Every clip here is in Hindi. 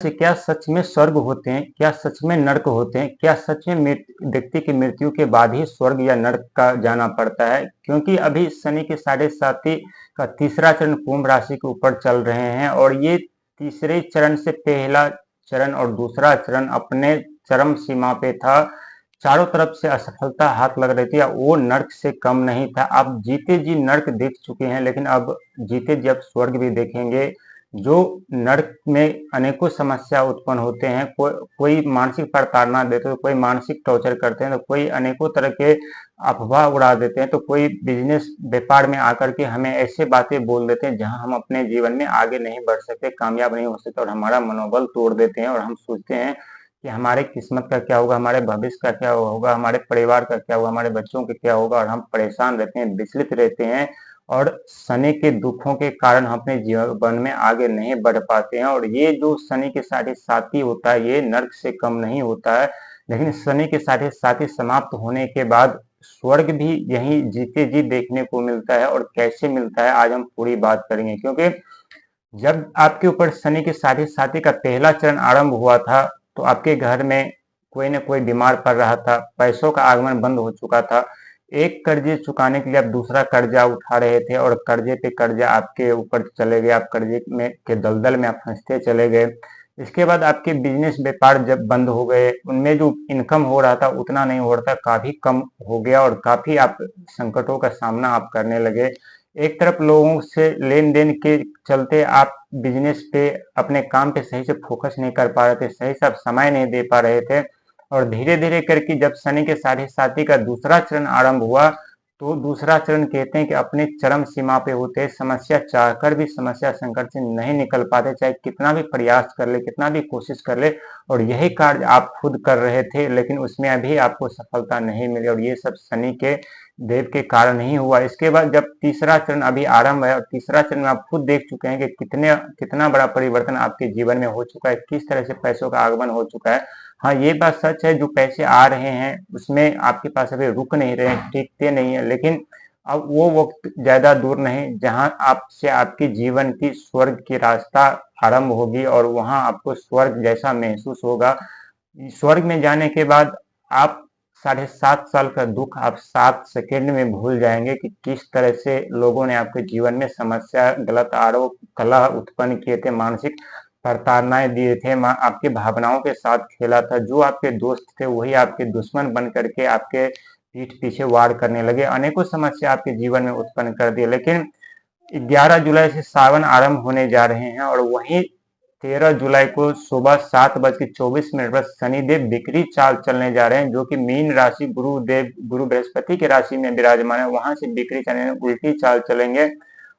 से क्या सच में स्वर्ग होते हैं? क्या सच में नर्क होते हैं? क्या सच में व्यक्ति की मृत्यु के बाद ही स्वर्ग या नर्क का जाना पड़ता है? क्योंकि अभी शनि के साढ़े साथी का तीसरा चरण कुंभ राशि के ऊपर चल रहे हैं और ये तीसरे चरण से पहला चरण और दूसरा चरण अपने चरम सीमा पे था। चारों तरफ से असफलता हाथ लग रही थी। वो नर्क से कम नहीं था। आप जीते जी नर्क देख चुके हैं, लेकिन अब जीते जी अब स्वर्ग भी देखेंगे। जो नर्क में अनेकों समस्या उत्पन्न होते हैं, कोई मानसिक प्रताड़ना देते हैं, कोई मानसिक टॉर्चर करते हैं, तो कोई अनेकों तरह के अफवाह उड़ा देते हैं, तो कोई बिजनेस व्यापार में आकर के हमें ऐसे बातें बोल देते हैं जहां हम अपने जीवन में आगे नहीं बढ़ सकते, कामयाब नहीं हो सकते और हमारा मनोबल तोड़ देते हैं। और हम सोचते हैं कि हमारे किस्मत का क्या होगा, हमारे भविष्य का क्या होगा, हमारे परिवार का क्या होगा, हमारे बच्चों का क्या होगा, और हम परेशान रहते हैं, विचलित रहते हैं और शनि के दुखों के कारण हम अपने जीवन में आगे नहीं बढ़ पाते हैं। और ये जो शनि के साढ़े साथी होता है, ये नर्क से कम नहीं होता है। लेकिन शनि के साढ़े साथी समाप्त होने के बाद स्वर्ग भी यही जीते जी देखने को मिलता है। और कैसे मिलता है, आज हम पूरी बात करेंगे। क्योंकि जब आपके ऊपर शनि के साढ़े साथी का पहला चरण आरंभ हुआ था, तो आपके घर में कोई न कोई बीमार पड़ रहा था, पैसों का आगमन बंद हो चुका था, एक कर्जे चुकाने के लिए आप दूसरा कर्जा उठा रहे थे और कर्जे पे कर्जा आपके ऊपर चले गए, आप कर्जे में के दलदल में आप फंसते चले गए। इसके बाद आपके बिजनेस व्यापार जब बंद हो गए, उनमें जो इनकम हो रहा था उतना नहीं हो रहा था, काफी कम हो गया और काफी आप संकटों का सामना आप करने लगे। एक तरफ लोगों से लेन देन के चलते आप बिजनेस पे, अपने काम पे सही से फोकस नहीं कर पा रहे थे, सही से आप समय नहीं दे पा रहे थे। और धीरे धीरे करके जब शनि के साढ़े साथी का दूसरा चरण आरंभ हुआ, तो दूसरा चरण कहते हैं कि अपने चरम सीमा पे होते, समस्या चाहकर भी समस्या संकट से नहीं निकल पाते, चाहे कितना भी प्रयास कर ले, कितना भी कोशिश कर ले। और यही कार्य आप खुद कर रहे थे, लेकिन उसमें अभी आपको सफलता नहीं मिली और ये सब शनि के देव के कारण ही हुआ। इसके बाद जब तीसरा चरण अभी आरंभ है और तीसरा चरण में आप खुद देख चुके हैं कि कितना बड़ा परिवर्तन आपके जीवन में हो चुका है, किस तरह से पैसों का आगमन हो चुका है। हाँ, ये बात सच है, जो पैसे आ रहे हैं उसमें आपके पास अभी रुक नहीं रहे हैं, टिकते नहीं है। लेकिन अब वो वक्त ज्यादा दूर नहीं जहां आपसे आपके जीवन की स्वर्ग की रास्ता आरंभ होगी और वहां आपको स्वर्ग जैसा महसूस होगा। स्वर्ग में जाने के बाद आप 7.5 साल का दुख आप 7 सेकेंड में भूल जाएंगे कि किस तरह से लोगों ने आपके जीवन में समस्या, गलत आरोप, कलह उत्पन्न किए थे, मानसिक प्रताड़नाएं दिए थे, आपकी भावनाओं के साथ खेला था। जो आपके दोस्त थे वही आपके दुश्मन बन करके आपके पीठ पीछे वार करने लगे, अनेकों समस्या आपके जीवन में उत्पन्न कर दिए। लेकिन 11 जुलाई से सावन आरंभ होने जा रहे हैं और वहीं 13 जुलाई को सुबह 7:24 पर शनिदेव विकरी चाल चलने जा रहे हैं, जो कि मीन राशि गुरु बृहस्पति की राशि में विराजमान है, वहां से विकरी चलने उल्टी चाल चलेंगे।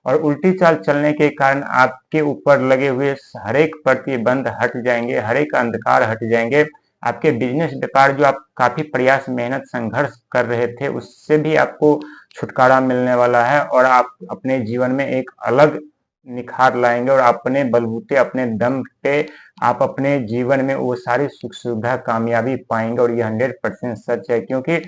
और उल्टी चाल चलने के कारण आपके ऊपर लगे हुए हर एक प्रतिबंध हट जाएंगे, हर एक अंधकार हट जाएंगे। आपके बिजनेस व्यापार जो आप काफी प्रयास, मेहनत, संघर्ष कर रहे थे, उससे भी आपको छुटकारा मिलने वाला है और आप अपने जीवन में एक अलग निखार लाएंगे और अपने बलबूते, अपने दम पे आप अपने जीवन में वो सारी सुख सुविधा, कामयाबी पाएंगे। और ये 100% सच है। क्योंकि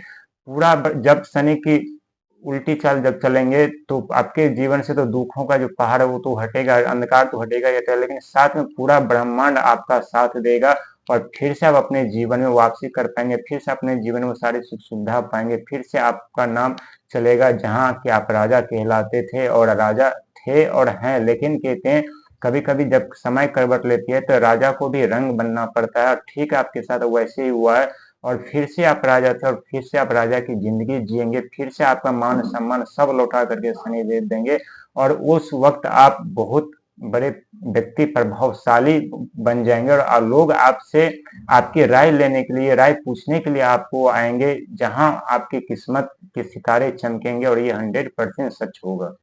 जब शनि की उल्टी चाल जब चलेंगे तो आपके जीवन से तो दुखों का जो पहाड़ है वो तो हटेगा, अंधकार तो हटेगा ही हटेगा, लेकिन साथ में पूरा ब्रह्मांड आपका साथ देगा और फिर से आप अपने जीवन में वापसी कर पाएंगे, फिर से अपने जीवन में वो सारी सुख सुविधा पाएंगे, फिर से आपका नाम चलेगा जहाँ कि आप राजा कहलाते थे। और राजा थे और हैं, लेकिन कहते हैं कभी कभी जब समय करवट लेती है तो राजा को भी रंग बनना पड़ता है, और ठीक आपके साथ वैसे ही हुआ है। और फिर से आप राजा थे और फिर से आप राजा की जिंदगी जिएंगे, फिर से आपका मान सम्मान सब लौटा करके शनि दे देंगे। और उस वक्त आप बहुत बड़े व्यक्ति, प्रभावशाली बन जाएंगे और लोग आपसे आपकी राय लेने के लिए, राय पूछने के लिए आपको आएंगे, जहां आपकी किस्मत के सितारे चमकेंगे। और ये 100% सच होगा।